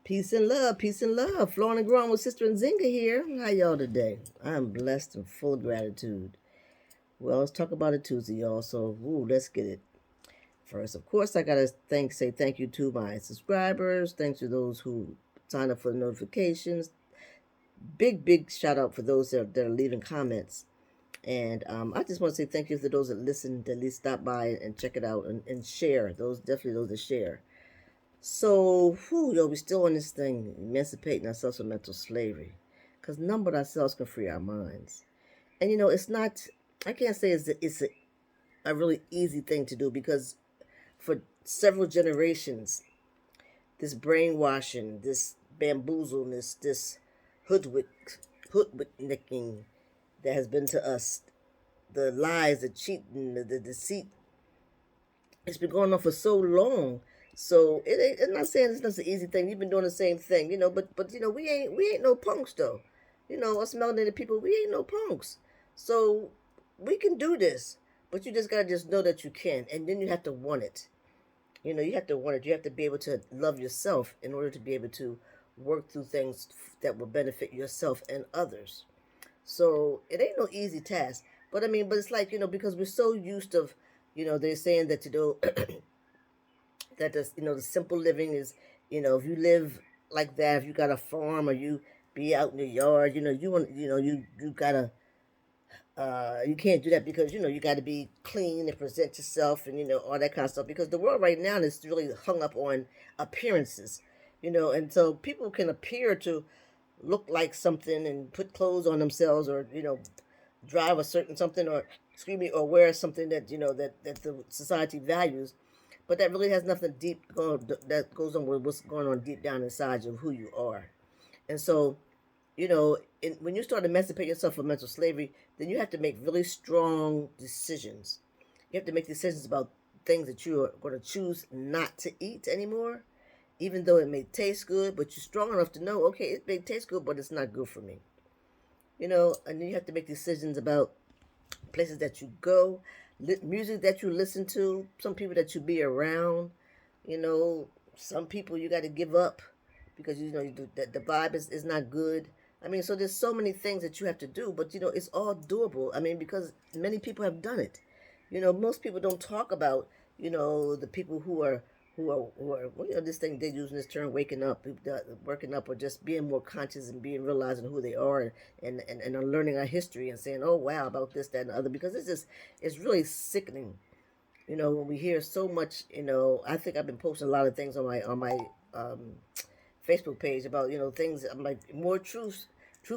Peace and love. Flowing and growing with Sister Nzinga here. How y'all today? I'm blessed and full of gratitude. Well, let's talk about it Tuesday, y'all. So, let's get it. First, of course, I gotta say thank you to my subscribers. Thanks to those who sign up for the notifications. Big shout out for those that are leaving comments. And I just want to say thank you to those that listen, that at least stop by and check it out and share. Those that share. So, we still on this thing, emancipating ourselves from mental slavery. Because none but ourselves can free our minds. And it's not, I can't say it's a really easy thing to do because for several generations, this brainwashing, this bamboozleness, this hoodwinking that has been to us, the lies, the cheating, the deceit, it's been going on for so long. So it ain't. I'm not saying it's not an easy thing. You've been doing the same thing, but we ain't no punks though. Us melanated people, we ain't no punks. So we can do this, but you just gotta just know that you can, and then you have to want it. You have to want it. You have to be able to love yourself in order to be able to work through things that will benefit yourself and others. So it ain't no easy task. But it's like, because we're so used to, they're saying that, that the simple living is, if you live like that, if you got a farm or you be out in the yard, you want, you gotta, you can't do that because, you got to be clean and present yourself and, all that kind of stuff. Because the world right now is really hung up on appearances, and so people can appear to look like something and put clothes on themselves or, drive a certain something or excuse me or wear something that that the society values, but that really has nothing deep going that goes on with what's going on deep down inside of who you are. And so, when you start emancipating yourself from mental slavery, then you have to make really strong decisions. You have to make decisions about things that you are going to choose not to eat anymore, even though it may taste good, but you're strong enough to know, okay, it may taste good, but it's not good for me. And then you have to make decisions about places that you go, music that you listen to, some people that you be around. You know, some people you got to give up because the vibe is not good. So there's so many things that you have to do, but it's all doable. Because many people have done it. Most people don't talk about the people who are this thing they're using this term working up or just being more conscious and being realizing who they are and are learning our history and saying, oh wow, about this, that, and the other, because it's really sickening. When we hear so much. I think I've been posting a lot of things on my Facebook page about things. I'm like, more truth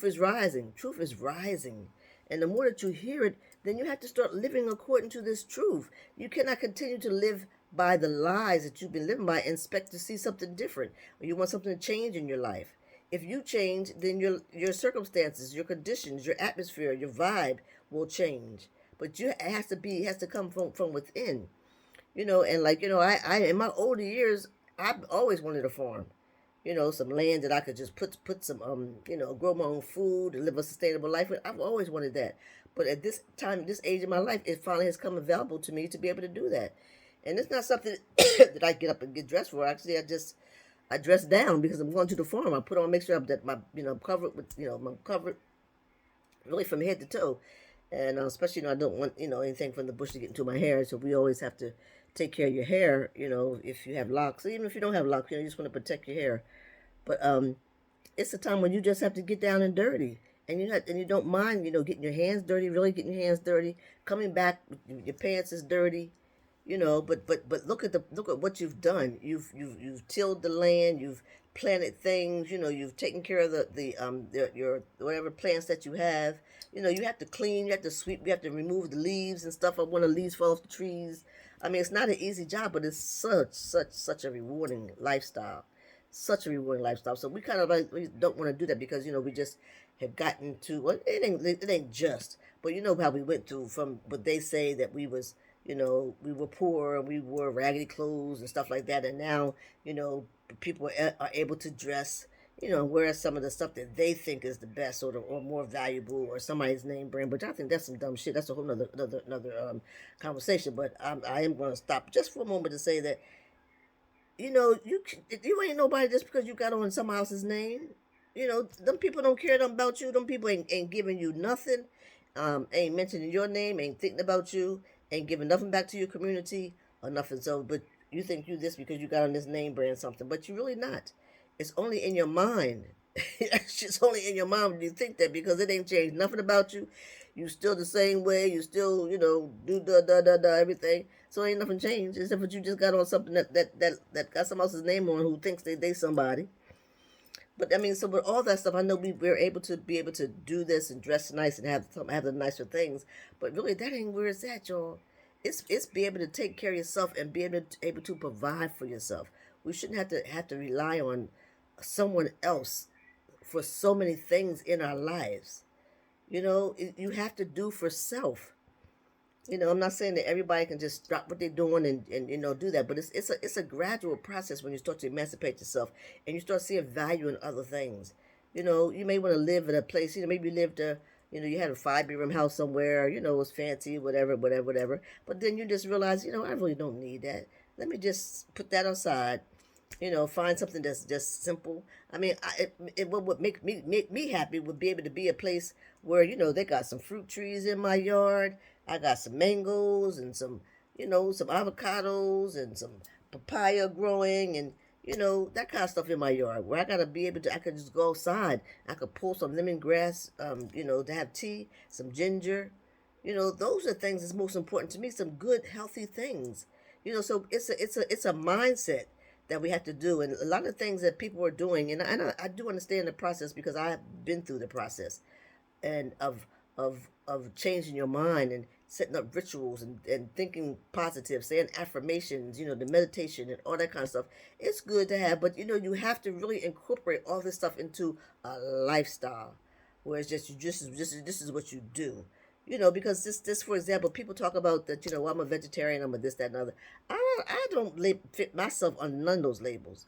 is rising, and the more that you hear it, then you have to start living according to this truth. You cannot continue to live by the lies that you've been living by and expect to see something different, or you want something to change in your life. If you change, then your circumstances, your conditions, your atmosphere, your vibe will change. But it has to come from within. And like, I in my older years, I've always wanted a farm. Some land that I could just put some grow my own food and live a sustainable life with. I've always wanted that. But at this time, this age of my life, it finally has come available to me to be able to do that. And it's not something that I get up and get dressed for. Actually, I dress down because I'm going to the farm. I put on, make sure that my I'm covered with I'm covered really from head to toe, and especially I don't want anything from the bush to get into my hair. So we always have to take care of your hair. If you have locks, even if you don't have locks, you just want to protect your hair. But it's a time when you just have to get down and dirty, and you don't mind getting your hands dirty, really getting your hands dirty, coming back, your pants is dirty. But look at what you've done. You've tilled the land. You've planted things. You've taken care of your whatever plants that you have. You have to clean. You have to sweep. You have to remove the leaves and stuff. When the leaves fall off the trees. It's not an easy job, but it's such a rewarding lifestyle. Such a rewarding lifestyle. So we kind of like we don't want to do that because we just have gotten to, well, it ain't just, but how we went through from what they say that we were poor and we wore raggedy clothes and stuff like that, and now people are able to dress, wear some of the stuff that they think is the best or more valuable, or somebody's name brand. But I think that's some dumb shit. That's a whole another conversation. But I am going to stop just for a moment to say that you ain't nobody just because you got on someone else's name. Them people don't care nothing about you. Them people ain't giving you nothing. Ain't mentioning your name. Ain't thinking about you. Ain't giving nothing back to your community or nothing. So, but you think you this because you got on this name brand something, but you really not. It's only in your mind. It's just only in your mind when you think that, because it ain't changed nothing about you. You still the same way. You still, do everything. So ain't nothing changed except for you just got on something that got someone else's name on who thinks they somebody. But I mean, so with all that stuff, I know we're able to do this and dress nice and have the nicer things. But really, that ain't where it's at, y'all. It's be able to take care of yourself and be able to provide for yourself. We shouldn't have to rely on someone else for so many things in our lives. You have to do for self. I'm not saying that everybody can just stop what they're doing and do that, but it's a gradual process when you start to emancipate yourself and you start seeing value in other things. You may want to live in a place. Maybe you lived you had a 5 bedroom house somewhere. It was fancy, whatever, whatever, whatever. But then you just realize, I really don't need that. Let me just put that aside. Find something that's just simple. I mean, what would make me happy would be able to be a place where they got some fruit trees in my yard. I got some mangoes and some avocados and some papaya growing, and that kind of stuff in my yard where I gotta be able to. I could just go outside. I could pull some lemongrass, to have tea, some ginger. Those are things that's most important to me. Some good, healthy things. So it's a mindset that we have to do, and a lot of things that people are doing, and I do understand the process because I've been through the process, and of changing your mind and setting up rituals and thinking positive, saying affirmations, the meditation and all that kind of stuff. It's good to have, but you have to really incorporate all this stuff into a lifestyle, where it's just you just this is what you do. Because this for example, people talk about that. I'm a vegetarian. I'm a this, that, and other. I don't fit myself on none of those labels,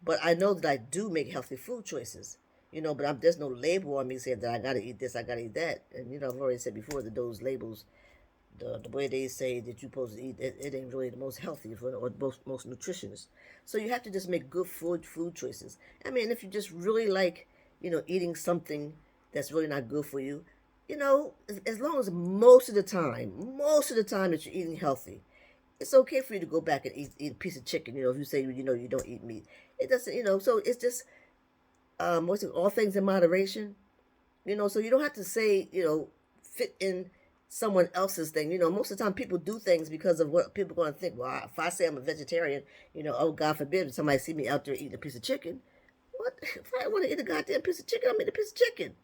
but I know that I do make healthy food choices. But there's no label on me saying that I gotta eat this, I gotta eat that. And I've already said before that those labels, the way they say that you're supposed to eat, it ain't really the most healthy or most nutritious. So you have to just make good food choices. I mean, if you just really like, eating something that's really not good for you, as long as most of the time that you're eating healthy, it's okay for you to go back and eat a piece of chicken. If you say you don't eat meat, it doesn't. So it's just what's it? All things in moderation. So you don't have to say fit in someone else's thing. Most of the time people do things because of what people are going to think. Well, if I say I'm a vegetarian, oh God forbid somebody see me out there eating a piece of chicken. What if I want to eat a goddamn piece of chicken? I'm eating a piece of chicken.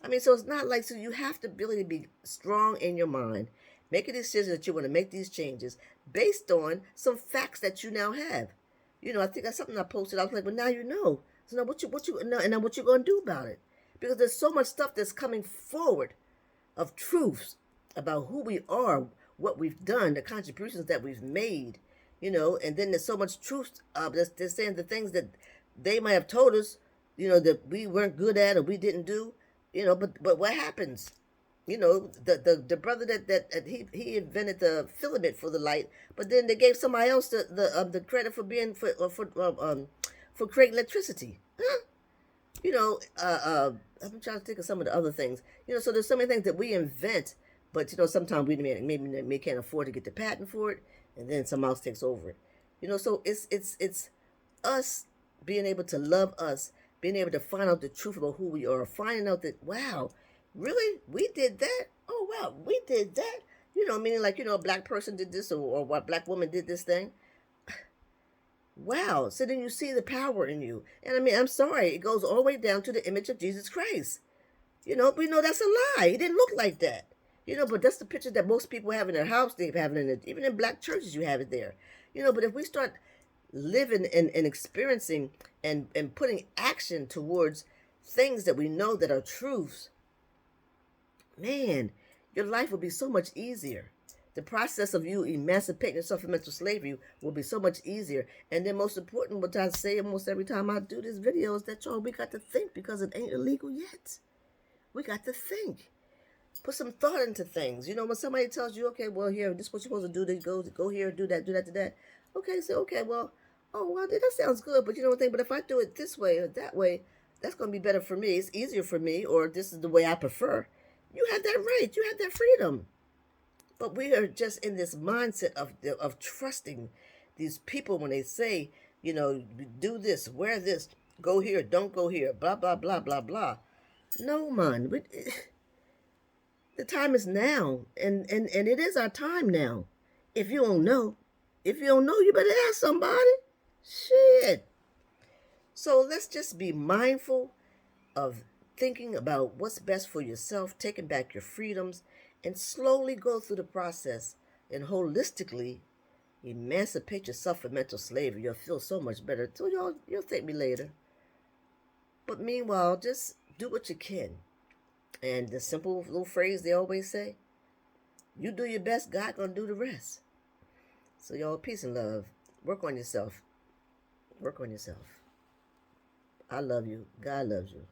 I mean, so it's not like, so you have to really be strong in your mind, make a decision that you want to make these changes based on some facts that you now have. I think that's something I posted. I was like, well, now you know. So now and then what you gonna do about it? Because there's so much stuff that's coming forward of truths about who we are, what we've done, the contributions that we've made, and then there's so much truth they're saying the things that they might have told us, that we weren't good at or we didn't do, but what happens? The brother that he invented the filament for the light, but then they gave somebody else the credit for being for creating electricity. Huh? I'm trying to think of some of the other things. So there's so many things that we invent, but sometimes we maybe can't afford to get the patent for it, and then someone else takes over it. So it's us being able to love us, being able to find out the truth about who we are, finding out that, wow, really, we did that. Oh wow, we did that. Meaning like a black person did this, or what black woman did this thing. Wow. So then you see the power in you. And I mean, I'm sorry, it goes all the way down to the image of Jesus Christ. We know that's a lie. He didn't look like that. But that's the picture that most people have in their house. They have it even in black churches, you have it there. But if we start living and experiencing and putting action towards things that we know that are truths, man, your life will be so much easier. The process of you emancipating yourself from mental slavery will be so much easier. And then most important, what I say almost every time I do this video is that, y'all, we got to think, because it ain't illegal yet. We got to think. Put some thought into things. When somebody tells you, okay, well, here, this is what you're supposed to do, go here, do that, do that, do that. Okay, so, okay, well, Oh, well, that sounds good, but you know what? But if I do it this way or that way, that's going to be better for me. It's easier for me, or this is the way I prefer. You have that right. You have that freedom. But we are just in this mindset of trusting these people when they say, do this, wear this, go here, don't go here, blah blah blah blah blah. No, man, the time is now, and it is our time now. If you don't know, you better ask somebody. Shit. So let's just be mindful of thinking about what's best for yourself, taking back your freedoms, and slowly go through the process and holistically emancipate yourself from mental slavery. You'll feel so much better. So you'll thank me later. But meanwhile, just do what you can. And the simple little phrase they always say, you do your best, God gonna do the rest. So y'all, peace and love. Work on yourself. Work on yourself. I love you. God loves you.